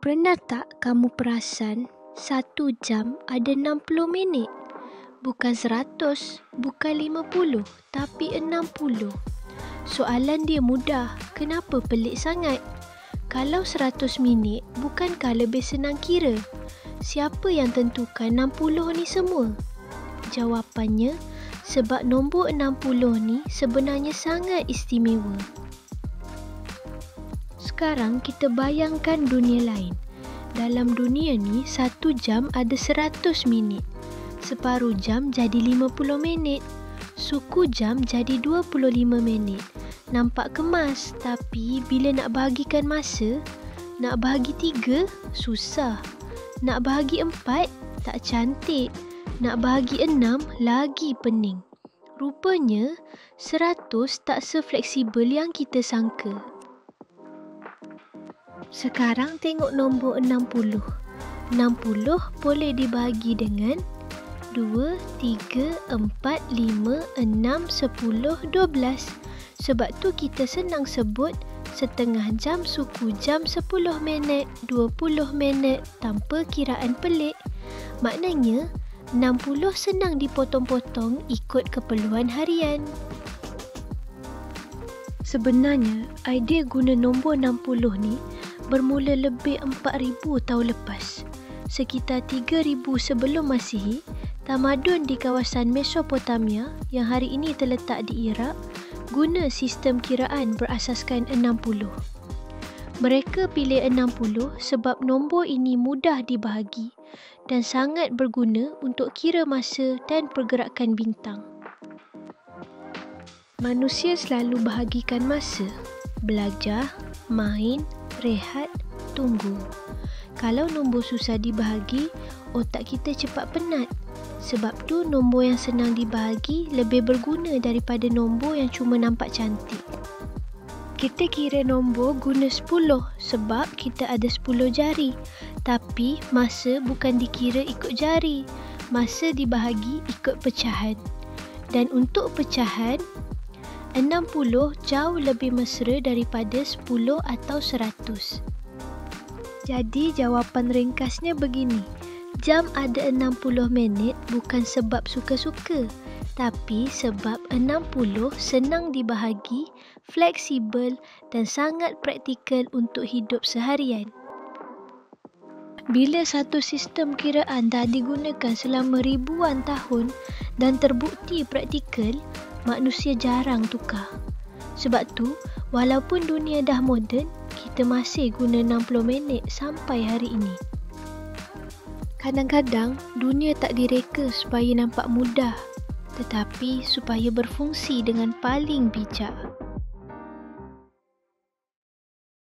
Pernah tak kamu perasan 1 jam ada 60 minit? Bukan 100, bukan 50, tapi 60. Soalan dia mudah, kenapa pelik sangat? Kalau 100 minit, bukankah lebih senang kira? Siapa yang tentukan 60 ni semua? Jawapannya, sebab nombor 60 ni sebenarnya sangat istimewa. Sekarang kita bayangkan dunia lain. Dalam dunia ni, 1 jam ada 100 minit. Separuh jam jadi 50 minit. Suku jam jadi 25 minit. Nampak kemas, tapi bila nak bahagikan masa, nak bahagi 3, susah. Nak bahagi 4, tak cantik. Nak bahagi 6, lagi pening. Rupanya, 100 tak sefleksibel yang kita sangka. Sekarang tengok nombor 60. 60 boleh dibahagi dengan 2, 3, 4, 5, 6, 10, 12. Sebab tu kita senang sebut setengah jam suku jam 10 minit, 20 minit tanpa kiraan pelik. Maknanya 60 senang dipotong-potong ikut keperluan harian. Sebenarnya, idea guna nombor 60 ni bermula lebih 4,000 tahun lepas. Sekitar 3,000 sebelum Masihi, tamadun di kawasan Mesopotamia yang hari ini terletak di Iraq guna sistem kiraan berasaskan 60. Mereka pilih 60 sebab nombor ini mudah dibahagi dan sangat berguna untuk kira masa dan pergerakan bintang. Manusia selalu bahagikan masa, belajar, main, rehat, tunggu. Kalau nombor susah dibahagi, otak kita cepat penat. Sebab tu nombor yang senang dibahagi lebih berguna daripada nombor yang cuma nampak cantik. Kita kira nombor guna 10 sebab kita ada 10 jari. Tapi masa bukan dikira ikut jari. Masa dibahagi ikut pecahan. Dan untuk pecahan, 60 jauh lebih mesra daripada 10 atau 100. Jadi jawapan ringkasnya begini. Jam ada 60 minit bukan sebab suka-suka, tapi sebab 60 senang dibahagi, fleksibel dan sangat praktikal untuk hidup seharian. Bila satu sistem kiraan dah digunakan selama ribuan tahun dan terbukti praktikal, manusia jarang tukar. Sebab tu, walaupun dunia dah moden, kita masih guna 60 minit sampai hari ini. Kadang-kadang, dunia tak direka supaya nampak mudah, tetapi supaya berfungsi dengan paling bijak.